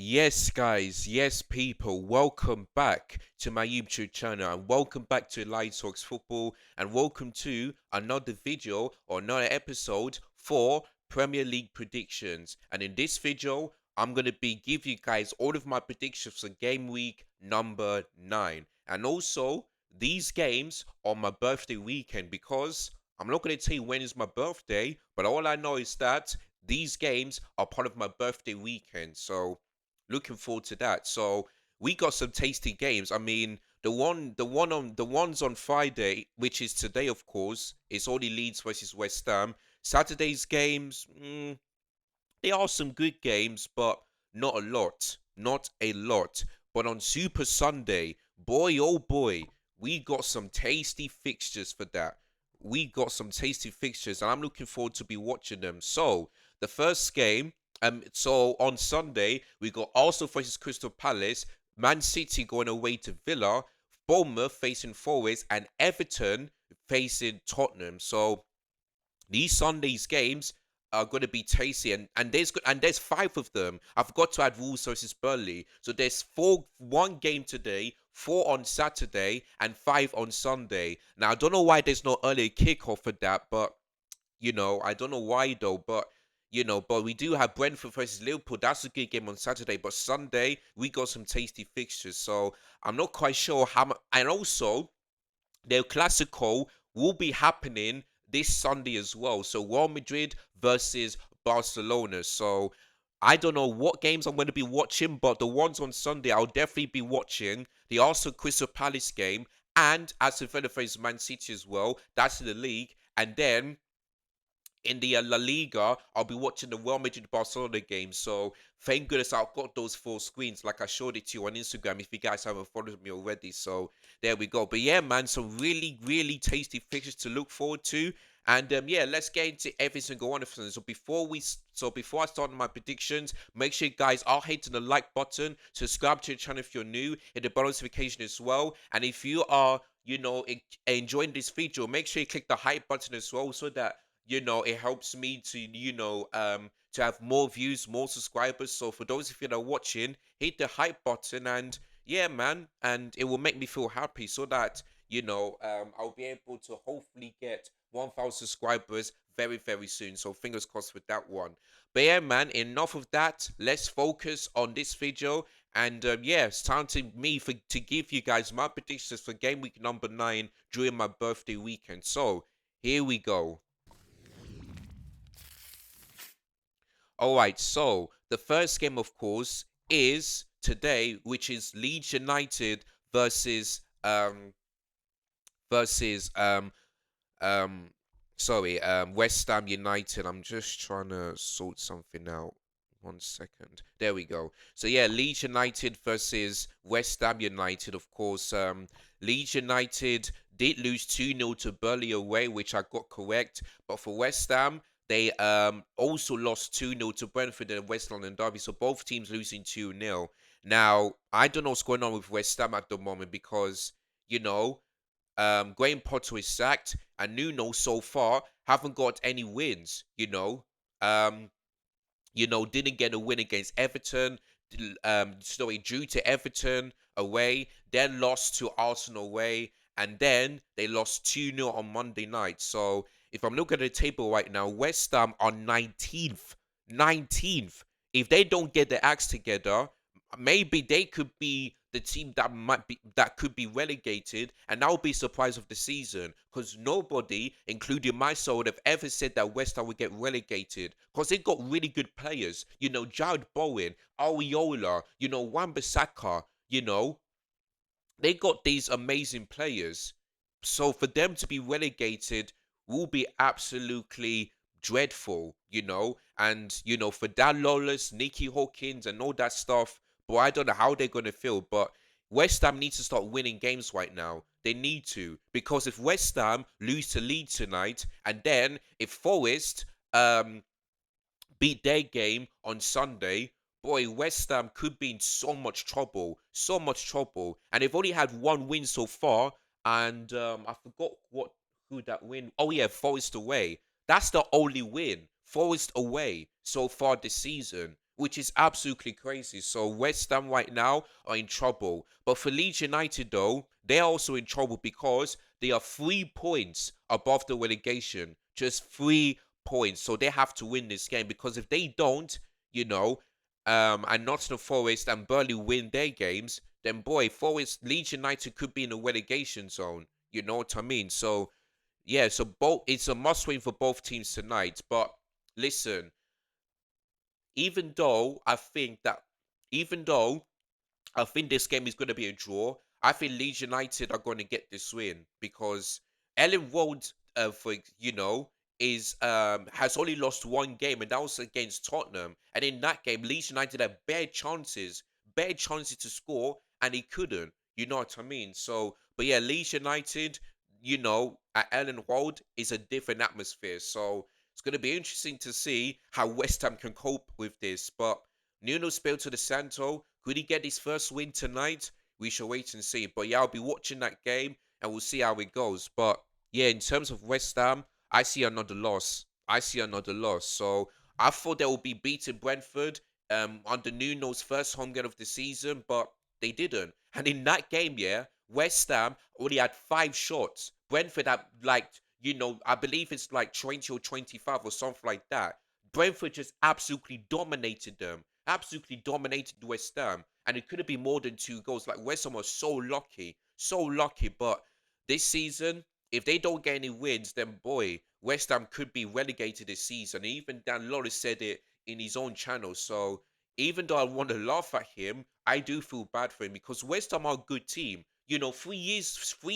Yes, guys, yes, people, welcome back to my YouTube channel and welcome back to Light Talks Football and welcome to another video or another episode for Premier League predictions. And in this video, I'm going to be give you guys all of my predictions for game week number 9. And also, these games on my birthday weekend because I'm not going to tell you when is my birthday, but all I know is that these games are part of my birthday weekend. So, looking forward to that. So we got some tasty games. I mean, the ones on Friday, which is today, of course, is only Leeds versus West Ham. Saturday's games, there are some good games, but not a lot, not a lot. But on Super Sunday, boy oh boy, we got some tasty fixtures for that. We got some tasty fixtures, and I'm looking forward to be watching them. So the first game, so on Sunday we got Arsenal versus Crystal Palace, Man City going away to Villa, Bournemouth facing Forest, and Everton facing Tottenham. So these Sundays games are going to be tasty, and there's five of them. I forgot to add Wolves versus Burnley, so there's one game today, four on Saturday, and five on Sunday. Now I don't know why there's no early kickoff for that, but I don't know why though, but but we do have Brentford versus Liverpool. That's a good game on Saturday, but Sunday we got some tasty fixtures, so I'm not quite sure how much. And also, their Clasico will be happening this Sunday as well. So Real Madrid versus Barcelona. So I don't know what games I'm going to be watching, but the ones on Sunday I'll definitely be watching. The Arsenal Crystal Palace game and Aston Villa versus Man City as well. That's in the league. And then in the La Liga, I'll be watching the Real Madrid Barcelona game. So thank goodness I've got those four screens, like I showed it to you on Instagram. If you guys haven't followed me already, so there we go. But yeah, man, some really really tasty fixtures to look forward to. And yeah, let's get into every single one of them. So before I start my predictions, make sure you guys are hitting the like button, subscribe to the channel if you're new, hit the bell notification as well. And if you are enjoying this video, make sure you click the hype button as well, so that it helps me to to have more views, more subscribers. So for those of you that are watching, hit the hype button, and yeah, man, and it will make me feel happy, so that I'll be able to hopefully get 1,000 subscribers very very soon. So fingers crossed with that one. But yeah, man, enough of that. Let's focus on this video. And yeah, it's time to give you guys my predictions for game week number 9 during my birthday weekend. So here we go. All right, so the first game, of course, is today, which is Leeds United versus versus um West Ham United. I'm just trying to sort something out. 1 second. There we go. So yeah, Leeds United versus West Ham United. Of course, Leeds United did lose 2-0 to Burnley away, which I got correct. But for West Ham, they also lost 2-0 to Brentford in the West London derby. So both teams losing 2-0. Now, I don't know what's going on with West Ham at the moment because, you know, Graham Potter is sacked, and Nuno so far haven't got any wins. Um, didn't get a win against Everton. So he drew to Everton away, then lost to Arsenal away, and then they lost 2-0 on Monday night. So if I'm looking at the table right now, West Ham are 19th. 19th. If they don't get their acts together, maybe they could be the team that could be relegated, and that would be surprise of the season, because nobody, including myself, would have ever said that West Ham would get relegated, because they got really good players. Jared Bowen, Areola, Wan-Bissaka. They got these amazing players. So for them to be relegated will be absolutely dreadful. And for Dan Lawless, Nicky Hawkins, and all that stuff, boy, I don't know how they're gonna feel. But West Ham needs to start winning games right now. They need to, because if West Ham lose to Leeds tonight, and then if Forest beat their game on Sunday, boy, West Ham could be in so much trouble, so much trouble. And they've only had one win so far, and I forgot who that win. Oh yeah, Forest away. That's the only win, Forest away so far this season, which is absolutely crazy. So West Ham right now are in trouble. But for Leeds United, though, they're also in trouble because they are 3 points above the relegation. Just 3 points. So they have to win this game because if they don't, you know, and Nottingham Forest and Burnley win their games, then boy, Forest Leeds United could be in the relegation zone. You know what I mean? So yeah, so both it's a must win for both teams tonight. But listen, even though I think that even though I think this game is going to be a draw. I think Leeds United are going to get this win because Ellen Road, for is has only lost one game, and that was against Tottenham. And in that game, Leeds United had bare chances to score, and he couldn't. You know what I mean? So, but yeah, Leeds United, at Ellen Road is a different atmosphere. So it's going to be interesting to see how West Ham can cope with this. But Nuno Espirito Santo, could he get his first win tonight? We shall wait and see. But yeah, I'll be watching that game and we'll see how it goes. But yeah, in terms of West Ham, I see another loss. I see another loss. So I thought they would be beating Brentford under Nuno's first home game of the season, but they didn't. And in that game, yeah, West Ham only had 5 shots. Brentford had I believe it's like 20 or 25 or something like that. Brentford just absolutely dominated them. Absolutely dominated West Ham. And it could have been more than 2 goals. Like West Ham was so lucky. So lucky. But this season, if they don't get any wins, then boy, West Ham could be relegated this season. Even Dan Loris said it in his own channel. So even though I want to laugh at him, I do feel bad for him because West Ham are a good team. 3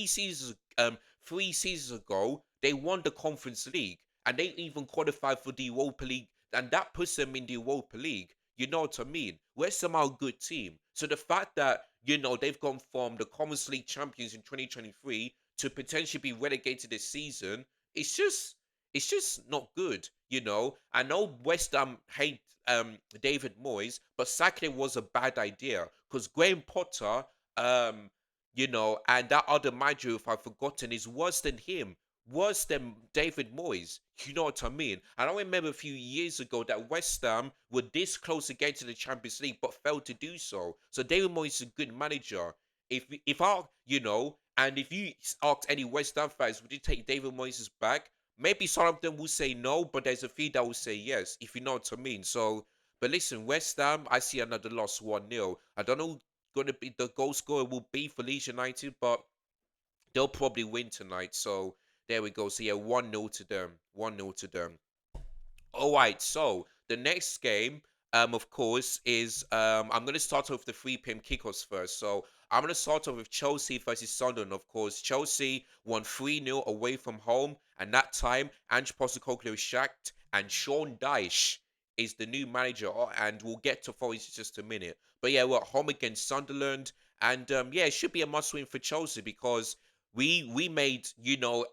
seasons ago, they won the Conference League and they even qualified for the Europa League, and that puts them in the Europa League. You know what I mean? West Ham are a good team. So the fact that, they've gone from the Conference League champions in 2023 to potentially be relegated this season, it's just not good. I know West Ham hate David Moyes, but sacking was a bad idea because Graham Potter, and that other manager, if I've forgotten, is worse than him, worse than David Moyes. You know what I mean? And I remember a few years ago that West Ham were this close to getting to the Champions League, but failed to do so. So David Moyes is a good manager. And if you ask any West Ham fans, would you take David Moyes back? Maybe some of them will say no, but there's a few that will say yes, if you know what I mean. So, but listen, West Ham, I see another loss 1-0. I don't know going to be the goal scorer will be for Leeds United, but they'll probably win tonight. So there we go. So yeah, 1-0 to them. 1-0 to them. All right, so the next game, of course, is I'm gonna start off with the 3 p.m. kickoffs first. So I'm gonna start off with Chelsea versus Sunderland. Of course, Chelsea won 3-0 away from home, and that time Ange Postecoglou is sacked, and Sean Dyche is the new manager. And we'll get to Forest in just a minute. But yeah, we're at home against Sunderland, and yeah, it should be a must-win for Chelsea because we made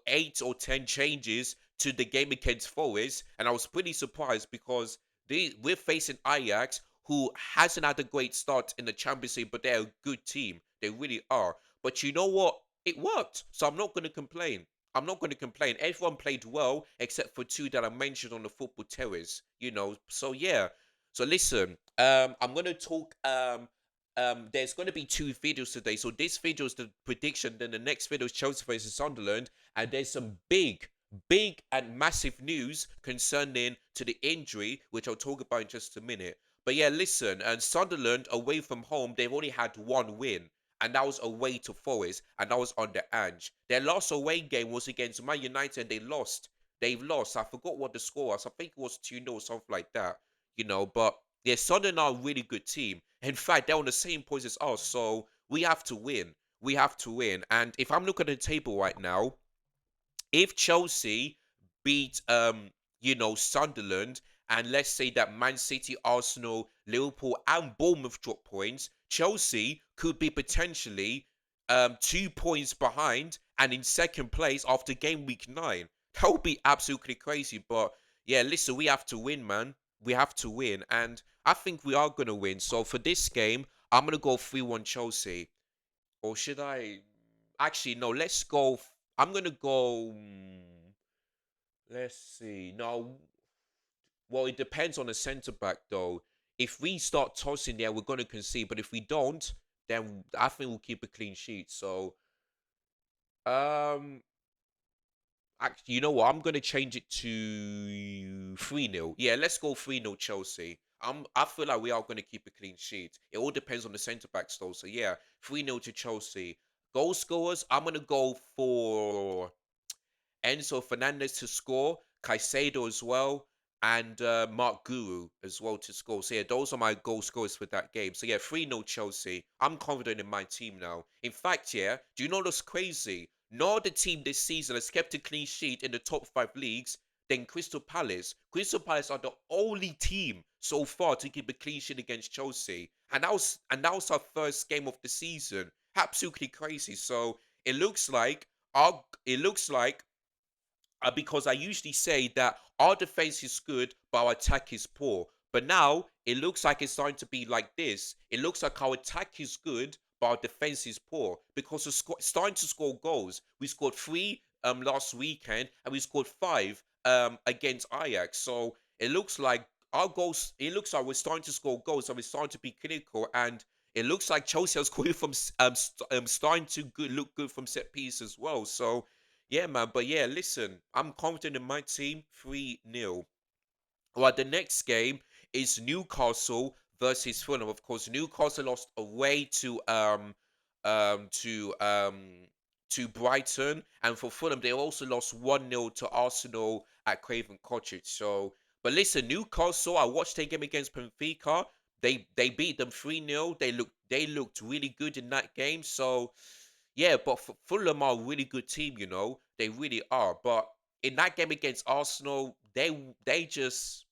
8 or 10 changes to the game against Forest, and I was pretty surprised because we're facing Ajax, who hasn't had a great start in the Champions League, but they're a good team. They really are. But you know what? It worked, so I'm not going to complain. I'm not going to complain. Everyone played well except for 2 that I mentioned on the football terrace. So yeah. So listen, I'm going to talk. There's going to be 2 videos today. So this video is the prediction. Then the next video is Chelsea versus Sunderland, and there's some big and massive news concerning to the injury, which I'll talk about in just a minute. But yeah, listen, and Sunderland away from home, they've only had 1 win, and that was away to Forest, and that was under Ange. Their last away game was against Man United, and they lost. They've lost. I forgot what the score was. I think it was 2-0 or something like that. But yeah, Sunderland are a really good team. In fact, they're on the same points as us, so we have to win. We have to win. And if I'm looking at the table right now, if Chelsea beat Sunderland, and let's say that Man City, Arsenal, Liverpool and Bournemouth drop points, Chelsea could be potentially 2 points behind and in second place after game week 9. That would be absolutely crazy. But yeah, listen, we have to win, man. We have to win, and I think we are gonna win. So for this game, I'm gonna go 3-1 Chelsea. Or should I? Actually, no. Let's go. I'm gonna go. Let's see. No. Well, it depends on the centre back though. if we start tossing there, we're gonna concede. But if we don't, then I think we'll keep a clean sheet. So um actually, you know what? I'm gonna change it to 3-0. Yeah, let's go 3-0 Chelsea. I feel like we are gonna keep a clean sheet. It all depends on the centre backs though. So yeah, 3-0 to Chelsea. Goal scorers, I'm gonna go for Enzo Fernandez to score, Caicedo as well, and Mark Guru as well to score. So yeah, those are my goal scorers for that game. So yeah, 3-0 Chelsea. I'm confident in my team now. In fact, yeah, do you know what's crazy? No other team this season has kept a clean sheet in the top 5 leagues than Crystal Palace. Crystal Palace are the only team so far to keep a clean sheet against Chelsea. And that was our first game of the season. Absolutely crazy. So it looks like it looks like because I usually say that our defense is good, but our attack is poor. But now it looks like it's starting to be like this. It looks like our attack is good, but our defense is poor because we're starting to score goals. We scored three last weekend, and we scored five against Ajax. So it looks like our goals. It looks like we're starting to score goals, and we're starting to be clinical. And it looks like Chelsea are scoring from starting to look good from set piece as well. So yeah, man. But yeah, listen, I'm confident in my team 3-0. Right, the next game is Newcastle versus Fulham. Of course, Newcastle lost away um to um to Brighton, and for Fulham, they also lost 1-0 to Arsenal at Craven Cottage. So, but listen, Newcastle, I watched their game against Benfica. They beat them 3-0. They looked really good in that game. So yeah, but Fulham are a really good team, They really are. But in that game against Arsenal, they just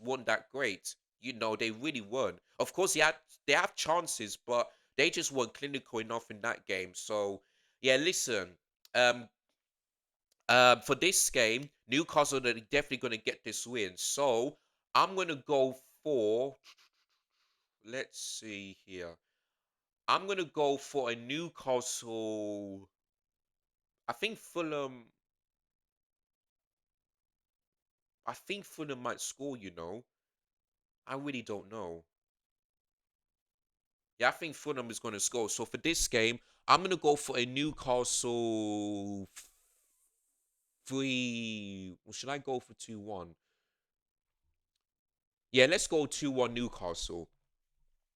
weren't that great. They really weren't. Of course, they have chances, but they just weren't clinical enough in that game. So yeah, listen. Um, for this game, Newcastle are definitely gonna get this win. So I'm gonna go for. Let's see here. I'm gonna go for a Newcastle. I think Fulham. I think Fulham might score. I really don't know. Yeah, I think Fulham is going to score. So for this game, I'm going to go for a Newcastle 3. Or should I go for 2-1? Yeah, let's go 2-1 Newcastle.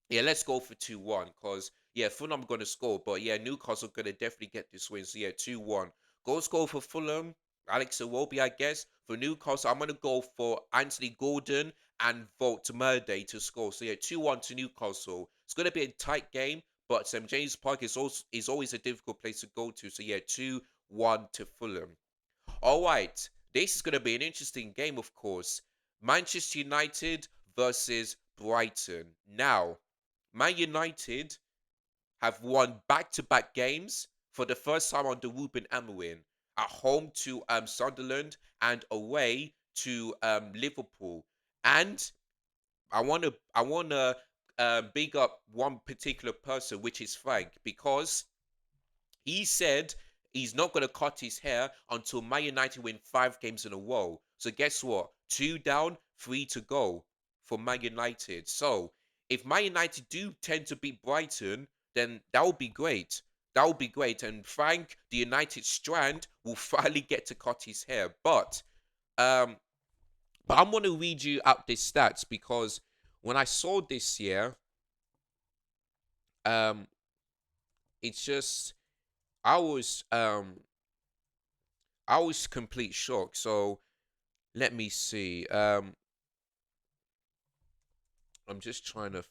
Yeah, let's go for 2-1 because, yeah, Fulham going to score. But, yeah, Newcastle going to definitely get this win. So, yeah, 2-1. Goal score for Fulham, Alex Iwobi, I guess. For Newcastle, I'm going to go for Anthony Gordon and Volt Murday to score. So, yeah, 2-1 to Newcastle. It's going to be a tight game, but St. James Park is always a difficult place to go to. So, yeah, 2-1 to Fulham. All right, this is going to be an interesting game, of course. Manchester United versus Brighton. Now, Man United have won back-to-back games for the first time under Ruben Amorim at home to Sunderland and away to Liverpool. And I wanna big up one particular person, which is Frank, because he said he's not going to cut his hair until Man United win 5 games in a row. So guess what? 2 down, 3 to go for Man United. So if Man United do tend to beat Brighton, then that would be great. That would be great. And Frank, the United strand, will finally get to cut his hair. Um, but I'm going to read you out the stats because when I saw this year, um, it's just I was um I was complete shock. So let me see. I'm just trying to.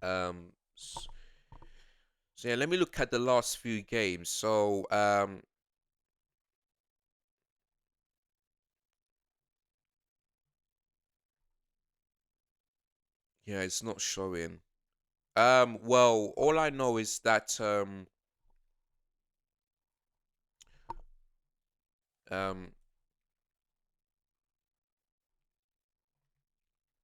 Um, s- so yeah, let me look at the last few games. So yeah, it's not showing. Well, all I know is that um,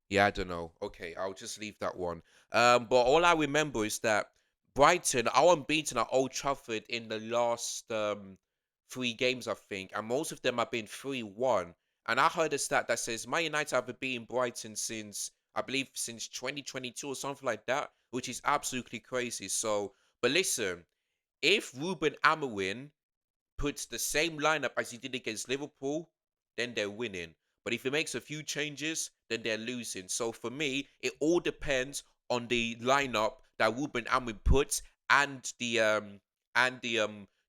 yeah, I don't know. Okay, I'll just leave that one. But all I remember is that Brighton are unbeaten at Old Trafford in the last 3 games, I think, and most of them have been 3-1. And I heard a stat that says Man United have been beating Brighton since, I believe, since 2022 or something like that, which is absolutely crazy. So, but listen, if Ruben Amorim puts the same lineup as he did against Liverpool, then they're winning. But if he makes a few changes, then they're losing. So for me, it all depends on the lineup that Ruben Amorim puts and the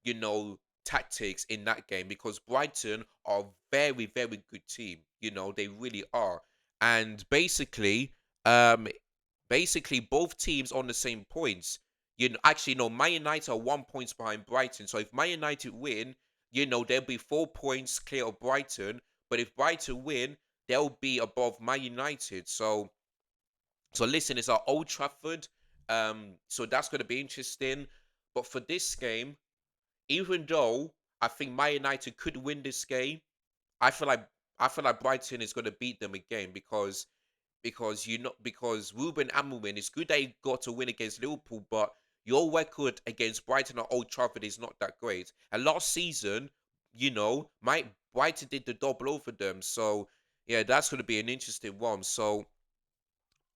you know tactics in that game, because Brighton are a very very good team. They really are. And um basically both teams on the same points. Actually, no, Man United are 1 point behind Brighton. So if Man United win, they'll be 4 points clear of Brighton. But if Brighton win, they'll be above Man United. So listen, it's our Old Trafford. So that's going to be interesting. But for this game, even though I think Man United could win this game, I feel like I feel like Brighton is going to beat them again, because Ruben Amorim, it's good that he got to win against Liverpool, but your record against Brighton at Old Trafford is not that great. And last season, Brighton did the double over them. So yeah, that's going to be an interesting one. So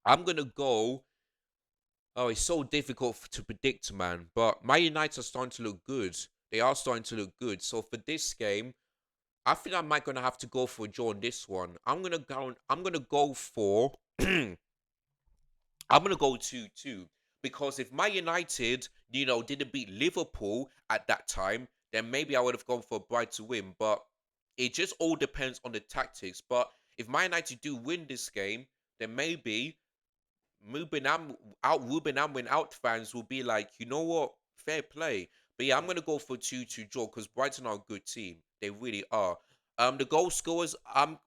I'm gonna go. Oh, it's so difficult to predict, man. But Man United are starting to look good. They are starting to look good. So for this game, I think I might gonna have to go for a draw on this one. I'm gonna go. I'm gonna go for. I'm gonna go 2-2, because if Man United, didn't beat Liverpool at that time, then maybe I would have gone for a Bright to win. But it just all depends on the tactics. But if Man United do win this game, then maybe Ruben Amwin out fans will be like, you know what, fair play. But yeah, I'm gonna go for 2-2 draw, because Brighton are a good team. They really are. The goal scorers,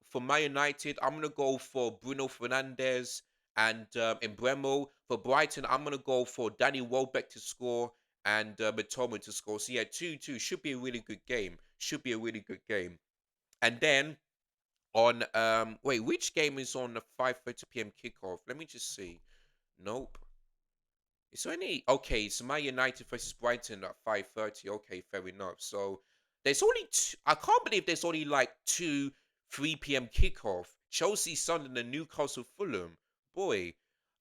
for Man United, I'm gonna go for Bruno Fernandes and Embremo. For Brighton, I'm gonna go for Danny Welbeck to score and Matoma to score. So yeah, 2-2 should be a really good game. Should be a really good game. And then on wait, which game is on the 5:30 p.m. kickoff? Let me just see. Nope. Is there any? Okay, so Man United versus Brighton at 5:30. Okay, fair enough. So there's only I can't believe there's only like two 3 p.m. kickoff. Chelsea, Sunderland, and Newcastle, Fulham. Boy.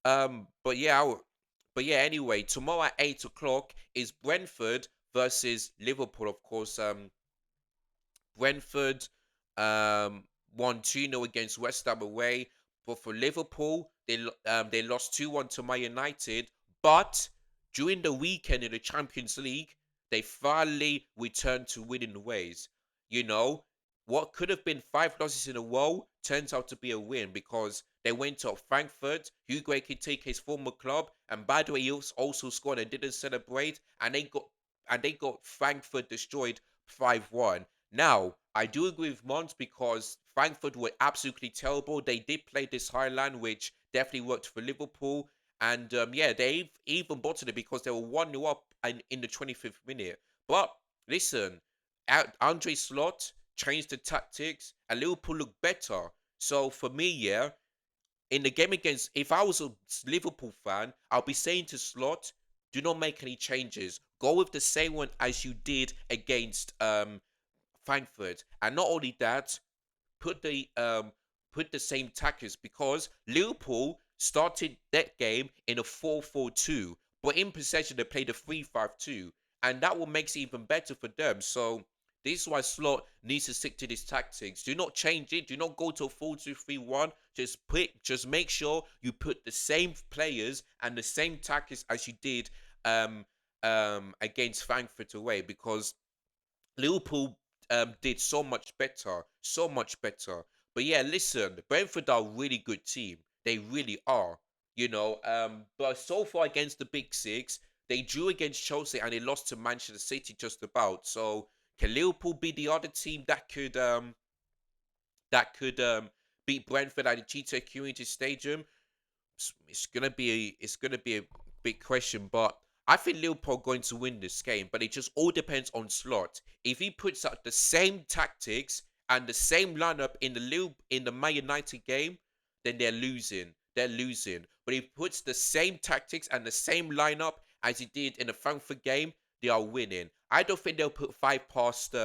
But yeah, but yeah. Anyway, tomorrow at 8 o'clock is Brentford versus Liverpool. Of course. Brentford won 2-0 against West Ham away. But for Liverpool, they lost 2-1 to Man United. But during the weekend in the Champions League, they finally returned to winning ways. You know, what could have been 5 losses in a row turns out to be a win, because they went to Frankfurt, Hugo Ekitiké's former club, and by the way, he also scored and didn't celebrate, and they got Frankfurt destroyed 5-1. Now, I do agree with Mons, because Frankfurt were absolutely terrible. They did play this Highland, which definitely worked for Liverpool. And yeah, they even bottled it, because they were 1-0 up in the 25th minute. But listen, Andre Slot changed the tactics and Liverpool looked better. So for me, yeah, in the game against, if I was a Liverpool fan, I'll be saying to Slot, do not make any changes. Go with the same one as you did against Frankfurt. And not only that, put the um put the same tactics, because Liverpool started that game in a 4-4-2, but in possession they played a 3-5-2, and that will makes it even better for them. So this is why Slot needs to stick to these tactics. Do not change it. Do not go to a 4-2-3-1. Just make sure you put the same players and the same tactics as you did um against Frankfurt away, because Liverpool did so much better, so much better. But yeah, listen, Brentford are a really good team. They really are. But so far against the Big Six, they drew against Chelsea and they lost to Manchester City just about. So can Liverpool be the other team that could beat Brentford at the Cheetah Community Stadium? It's gonna be a big question, but I think Liverpool are going to win this game. But it just all depends on Slot. If he puts out the same tactics and the same lineup in the Man United game, then they're losing. They're losing. But if he puts the same tactics and the same lineup as he did in the Frankfurt game, they are winning. I don't think they'll put five past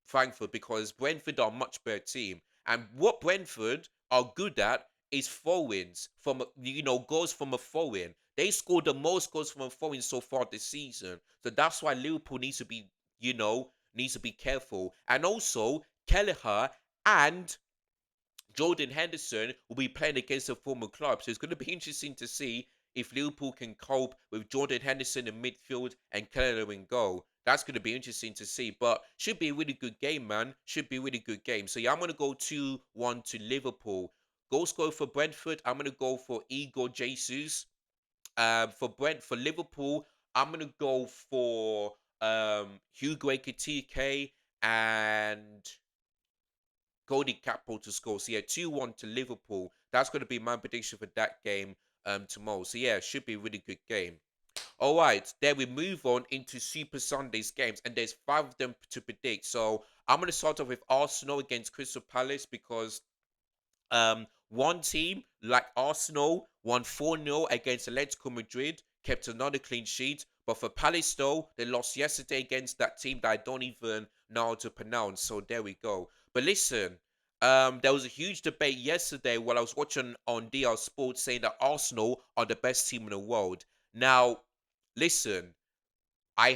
Frankfurt, because Brentford are a much better team. And what Brentford are good at is throw-ins from goals from a throw-in. They scored the most goals from a throw-in so far this season. So that's why Liverpool needs to be careful. And also Kelleher and Jorden Henderson will be playing against a former club. So it's going to be interesting to see if Liverpool can cope with Jorden Henderson in midfield and Kheller in goal. That's going to be interesting to see. But should be a really good game, man. Should be a really good game. So yeah, I'm going to go 2-1 to Liverpool. Goal scorer for Brentford, I'm going to go for Igor Jesus. For Liverpool, I'm going to go for Hugo Ekitike and Goldie Capo to score. So yeah, 2-1 to Liverpool. That's going to be my prediction for that game tomorrow. So yeah, should be a really good game. All right, then we move on into Super Sunday's games, and there's five of them to predict. So I'm going to start off with Arsenal against Crystal Palace because one team, like Arsenal, won 4-0 against Atletico Madrid, kept another clean sheet. But for Palace, though, they lost yesterday against that team that I don't even know how to pronounce. So there we go. But listen, there was a huge debate yesterday while I was watching on DR Sports saying that Arsenal are the best team in the world. Now, listen, I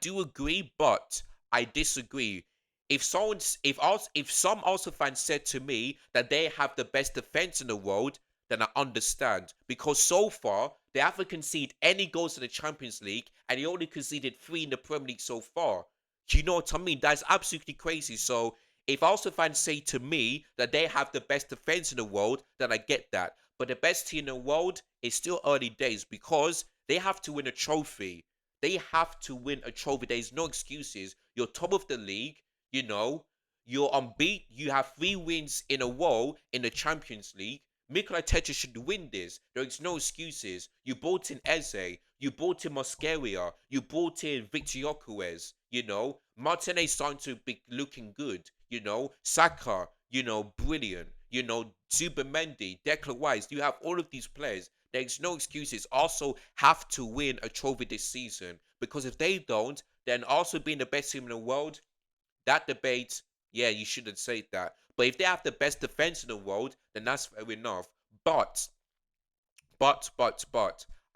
do agree, but I disagree. If some Arsenal fans said to me that they have the best defense in the world, then I understand. Because so far they haven't conceded any goals in the Champions League, and they only conceded three in the Premier League so far. Do you know what I mean? That's absolutely crazy. So if Arsenal fans say to me that they have the best defense in the world, then I get that. But the best team in the world is still early days because they have to win a trophy. They have to win a trophy. There's no excuses. You're top of the league, you know. You're unbeaten. You have 3 wins in a row in the Champions League. Mikel Arteta should win this. There is no excuses. You brought in Eze. You brought in Mosquera. You brought in Victor Yokeres. Martinez starting to be looking good. Saka. Brilliant. Zubimendi, Declan Rice. You have all of these players. There's no excuses. Also have to win a trophy this season because if they don't, then also being the best team in the world, that debate, yeah, you shouldn't say that. But if they have the best defense in the world, then that's fair enough. But, but,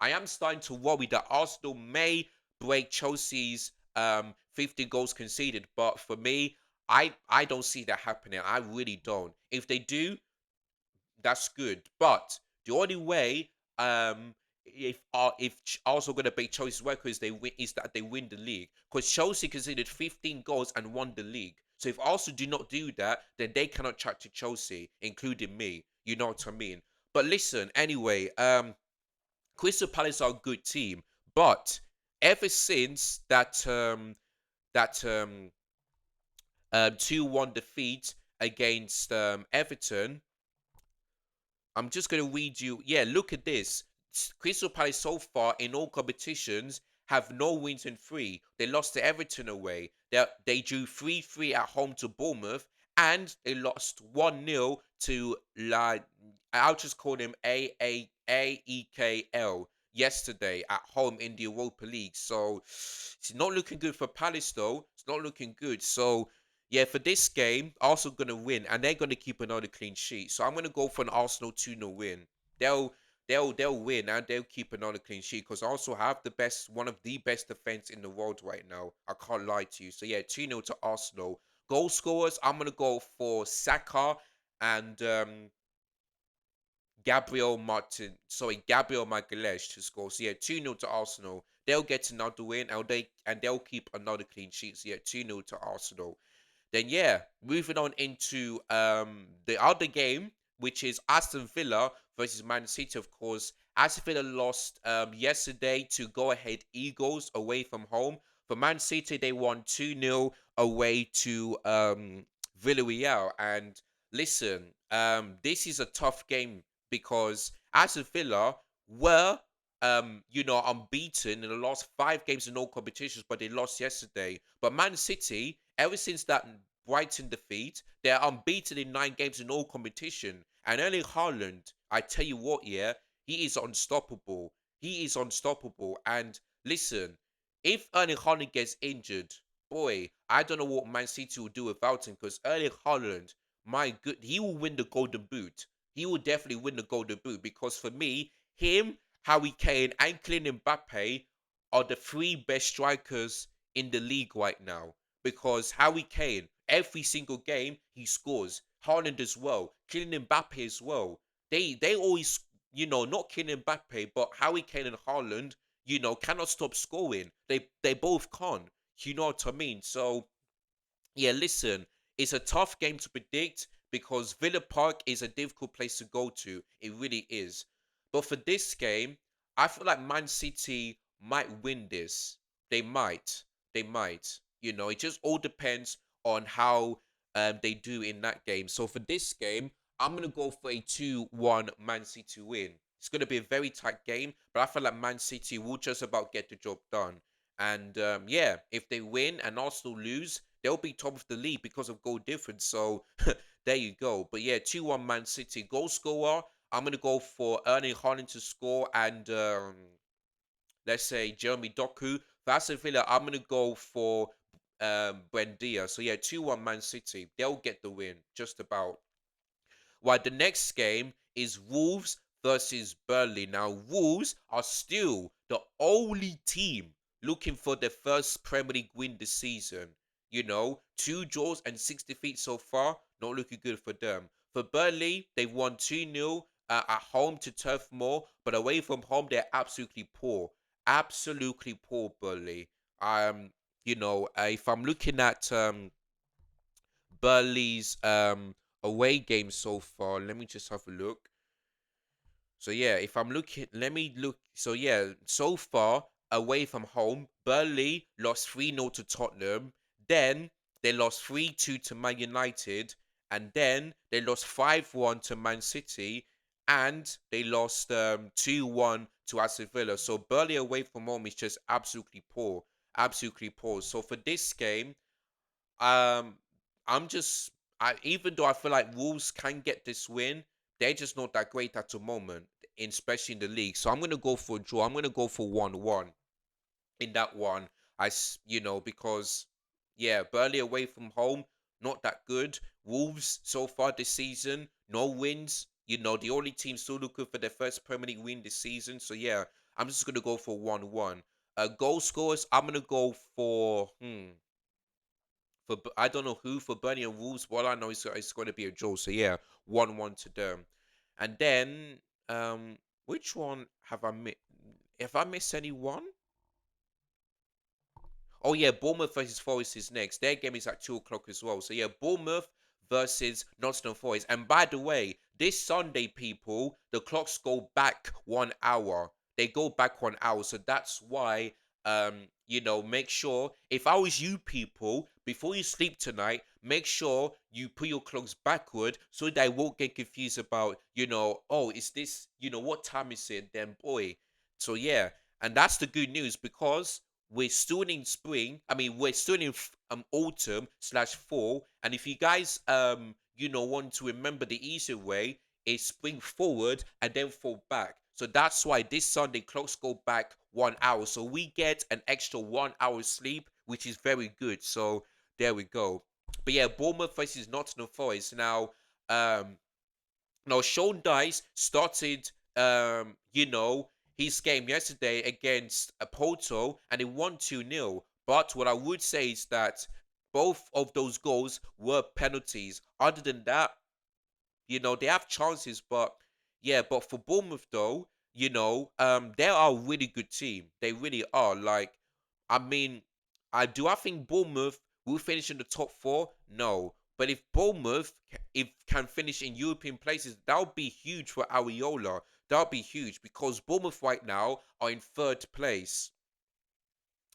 I am starting to worry that Arsenal may break Chelsea's 50 goals conceded. But for me, I don't see that happening. I really don't. If they do, that's good. But the only way, if Arsenal gonna beat Chelsea's record is that they win the league. Because Chelsea conceded 15 goals and won the league. So if Arsenal do not do that, then they cannot chat to Chelsea, including me. You know what I mean? But listen, anyway, Crystal Palace are a good team, but ever since that 2-1 defeat against Everton, I'm just going to read you. Yeah, look at this. Crystal Palace so far in all competitions have no wins in three. They lost to Everton away. They drew 3-3 at home to Bournemouth. And they lost 1-0 to I'll just call him AEKL yesterday at home in the Europa League. So it's not looking good for Palace though. It's not looking good. So yeah, for this game, Arsenal gonna win, and they're gonna keep another clean sheet. So I'm gonna go for an Arsenal 2-0 win. They'll they'll win and they'll keep another clean sheet because Arsenal have one of the best defense in the world right now. I can't lie to you. So yeah, 2-0 to Arsenal. Goal scorers, I'm gonna go for Saka and Gabriel Magalhaes to score. So yeah, 2-0 to Arsenal. They'll get another win and they'll keep another clean sheet. So yeah, 2-0 to Arsenal. Then yeah, moving on into the other game, which is Aston Villa versus Man City, of course. Aston Villa lost yesterday to Go Ahead Eagles away from home. For Man City, they won 2-0 away to Villarreal. And listen, this is a tough game because Aston Villa were unbeaten in the last 5 games in all competitions, but they lost yesterday. But Man City, ever since that Brighton defeat, they're unbeaten in 9 games in all competition. And Erling Haaland, I tell you what, yeah, he is unstoppable. He is unstoppable. And listen, if Erling Haaland gets injured, boy, I don't know what Man City will do without him because Erling Haaland, my good, he will win the Golden Boot. He will definitely win the Golden Boot because for me, him, Harry Kane, and Kylian Mbappe are the three best strikers in the league right now. Because Harry Kane, every single game he scores. Haaland as well. Kylian Mbappe as well. They always, not Kylian Mbappe, but Harry Kane and Haaland, cannot stop scoring. They both can't. You know what I mean? So yeah, listen, it's a tough game to predict because Villa Park is a difficult place to go to. It really is. But for this game, I feel like Man City might win this. They might. They might. It just all depends on how they do in that game. So for this game, I'm going to go for a 2-1 Man City win. It's going to be a very tight game, but I feel like Man City will just about get the job done. And yeah, if they win and Arsenal lose, they'll be top of the league because of goal difference. So there you go. But yeah, 2-1 Man City. Goal scorer, I'm going to go for Erling Haaland to score and let's say Jeremy Doku. For Aston Villa, I'm going to go for Buendia. So yeah, 2-1 Man City. They'll get the win, just about. While the next game is Wolves versus Burnley. Now, Wolves are still the only team looking for their first Premier League win this season. 2 draws and 6 defeats so far. Not looking good for them. For Burnley, they won 2-0 at home to Turf Moor, but away from home, they're absolutely poor. Absolutely poor, Burnley. If I'm looking at Burnley's away games so far. Let me just have a look. So yeah, if I'm looking, let me look. So yeah, so far away from home, Burnley lost 3-0 to Tottenham. Then they lost 3-2 to Man United, and then they lost 5-1 to Man City, and they lost 2-1 to Aston Villa. So Burnley away from home is just absolutely poor, absolutely poor. So for this game, um, I'm just even though I feel like Wolves can get this win, they're just not that great at the moment, especially in the league. So I'm gonna go for a draw. I'm gonna go for 1-1 in that one. Because yeah, Burnley away from home, not that good. Wolves so far this season, no wins. The only team still looking for their first Premier League win this season. So yeah, I'm just gonna go for 1-1. Goal scorers, I'm gonna go for I don't know who for Burnley and Wolves. What I know is it's going to be a draw. So yeah, 1-1 to them. And then which one have I missed? Have I missed anyone? Oh yeah, Bournemouth versus Forest is next. Their game is at 2 o'clock as well. So yeah, Bournemouth versus Nottingham Forest. And by the way, this Sunday, people, the clocks go back 1 hour. They go back 1 hour. So that's why make sure if I was you people, before you sleep tonight, make sure you put your clocks backward so that I won't get confused about, oh, is this, what time is it? Then boy. So yeah, and that's the good news because we're still in spring. I mean, we're still in autumn/fall. And if you guys want to remember the easier way, is spring forward and then fall back. So that's why this Sunday clocks go back 1 hour. So we get an extra 1 hour sleep, which is very good. So there we go. But yeah, Bournemouth versus Nottingham Forest. Now Sean Dice started, his game yesterday against Porto and he won 2-0. But what I would say is that both of those goals were penalties. Other than that, they have chances, but yeah, but for Bournemouth though, they are a really good team. They really are. Like, I mean, I think Bournemouth will finish in the top four? No. But if Bournemouth if can finish in European places, that would be huge for Areola. That would be huge because Bournemouth right now are in third place.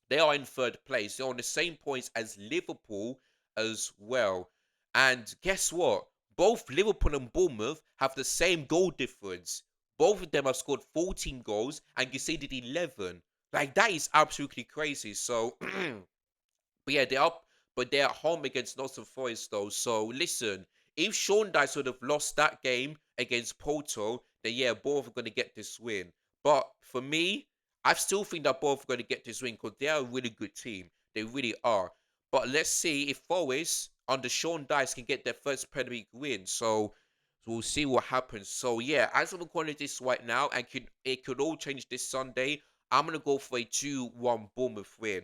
They are in third place. They're on the same points as Liverpool as well. And guess what? Both Liverpool and Bournemouth have the same goal difference. Both of them have scored 14 goals and conceded 11. Like, that is absolutely crazy. So, but yeah, they're at home against Nottingham Forest though. So listen, if Sean Dice would have lost that game against Porto, then yeah, both are going to get this win. But for me, I still think that both are going to get this win because they are a really good team. They really are. But let's see if Forest under Sean Dice can get their first Premier League win. So we'll see what happens. So yeah, as I'm recording this right now, and it could all change this Sunday. I'm gonna go for a 2-1 Bournemouth win.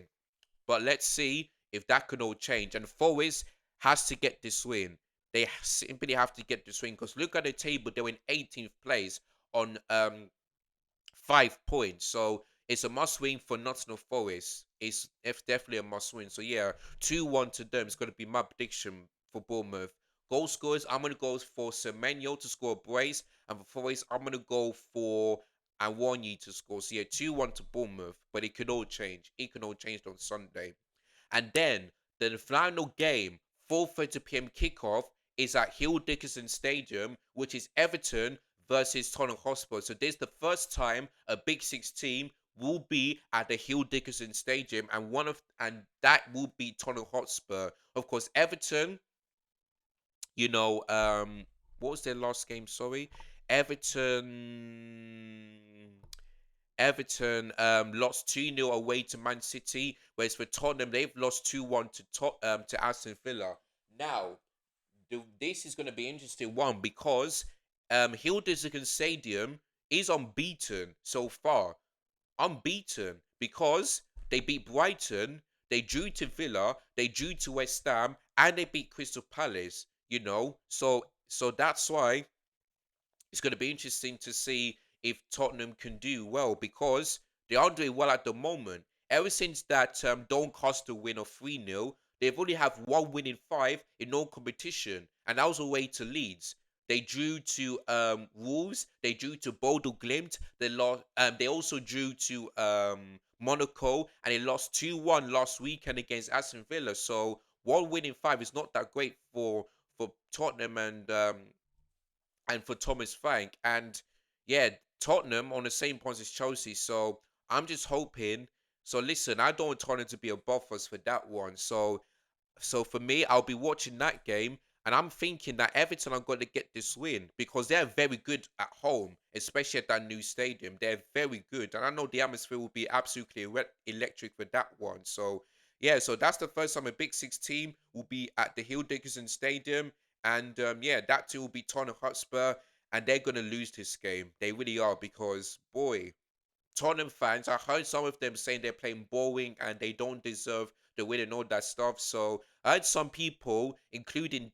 But let's see if that can all change. And Forest has to get this win. They simply have to get this win because look at the table. They're in 18th place on 5 points. So it's a must win for Nottingham Forest. It's definitely a must win. So yeah, 2-1 to them. It's going to be my prediction for Bournemouth. Goal scorers, I'm going to go for Semenyo to score a brace. And for Forest, I'm going to go for Awoniyi to score. So yeah, 2-1 to Bournemouth. But it could all change. It can all change on Sunday. And then the final game, 4:30 p.m. kickoff, is at Hill Dickinson Stadium, which is Everton versus Tottenham Hotspur. So this is the first time a Big Six team will be at the Hill Dickinson Stadium, and that will be Tottenham Hotspur. Of course, Everton, you know, what was their last game? Sorry, Everton. Everton lost 2-0 away to Man City, whereas for Tottenham, they've lost 2-1 to Aston Villa. Now, this is going to be an interesting one because Hildesheim Stadium is unbeaten so far. Unbeaten because they beat Brighton, they drew to Villa, they drew to West Ham, and they beat Crystal Palace. So that's why it's going to be interesting to see if Tottenham can do well because they are doing well at the moment. Ever since that Doncaster win of 3-0, they've only have one win in five in no competition, and that was away to Leeds. They drew to Wolves. They drew to Bodo Glimt. They lost. They also drew to Monaco, and they lost 2-1 last weekend against Aston Villa. So one win in five is not that great for Tottenham and for Thomas Frank. And yeah, Tottenham on the same points as Chelsea. So I'm just hoping. So listen, I don't want Tottenham to be above us for that one. So for me, I'll be watching that game, and I'm thinking that Everton are going to get this win because they're very good at home, especially at that new stadium. They're very good, and I know the atmosphere will be absolutely electric for that one. So yeah, so that's the first time a Big Six team will be at the Hill Dickinson Stadium, and yeah, that team will be Tottenham Hotspur, and they're going to lose this game. They really are because boy. Tottenham fans, I heard some of them saying they're playing boring and they don't deserve the win and all that stuff. So I heard some people, including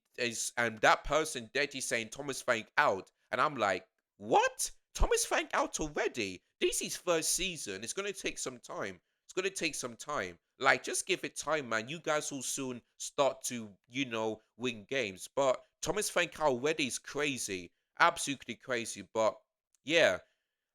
and that person, Deji, saying Thomas Frank out, and I'm like, what? Thomas Frank out already? This is first season. It's gonna take some time. It's gonna take some time. Like, just give it time, man. You guys will soon start to, win games. But Thomas Frank out already is crazy, absolutely crazy. But yeah.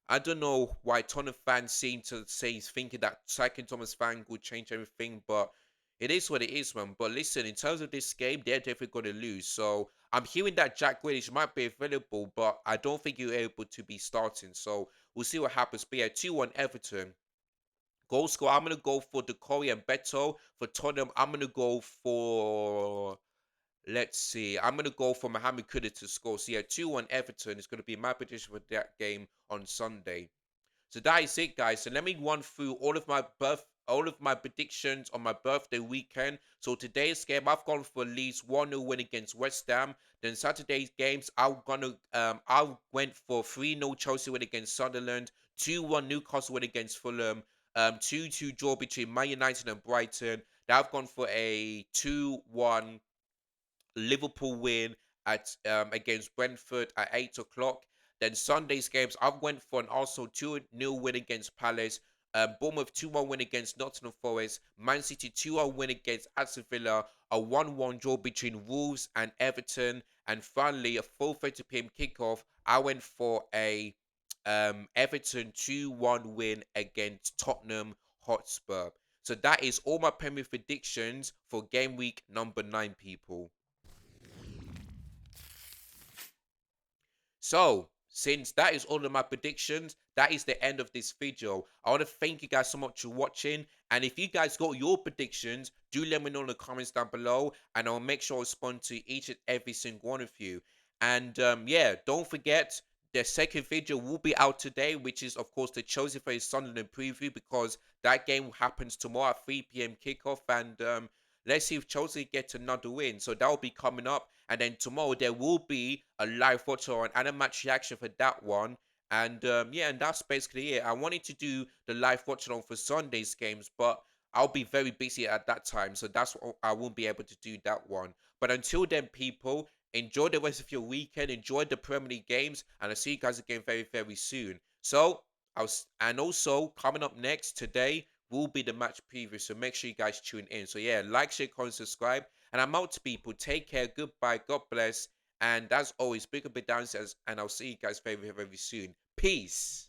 I don't know why a ton of fans seem to say he's thinking that sacking Thomas Frank would change everything, but it is what it is, man. But listen, in terms of this game, they're definitely going to lose. So I'm hearing that Jack Grealish might be available, but I don't think he'll be able to be starting. So we'll see what happens. But yeah, 2-1 Everton. Goal score, I'm going to go for Decore and Beto. For Tottenham, I'm going to go for let's see. I'm going to go for Mohamed Kudus to score. So yeah, 2-1 Everton is going to be my prediction for that game on Sunday. So that is it, guys. So let me run through all of my predictions on my birthday weekend. So today's game, I've gone for Leeds 1-0 win against West Ham. Then Saturday's games, I went for 3-0 Chelsea win against Sunderland, 2-1 Newcastle win against Fulham, 2-2 draw between Man United and Brighton. Then I've gone for a 2-1 Liverpool win at against Brentford at 8 o'clock. Then Sunday's games, I've went for an Arsenal 2-0 win against Palace, Bournemouth 2-1 win against Nottingham Forest, Man City 2-1 win against Aston Villa, a 1-1 draw between Wolves and Everton, and finally a 4:30 p.m. kickoff. I went for a Everton 2-1 win against Tottenham Hotspur. So that is all my Premier predictions for game week number 9, people. So, since that is all of my predictions, that is the end of this video. I want to thank you guys so much for watching. And if you guys got your predictions, do let me know in the comments down below. And I'll make sure I respond to each and every single one of you. And yeah, don't forget, the second video will be out today, which is, of course, the Chelsea vs Sunderland preview, because that game happens tomorrow at 3 p.m. kickoff. And Let's see if Chelsea get another win. So that will be coming up. And then tomorrow there will be a live photo on and a match reaction for that one. And yeah, and that's basically it. I wanted to do the live watch along for Sunday's games, but I'll be very busy at that time. So that's what I won't be able to do that one. But until then, people, enjoy the rest of your weekend. Enjoy the Premier League games. And I'll see you guys again very, very soon. So, and also coming up next today will be the match preview. So make sure you guys tune in. So yeah, like, share, comment, subscribe. And I'm out, people. Take care. Goodbye. God bless. And as always, big up, big downstairs. And I'll see you guys very, very soon. Peace.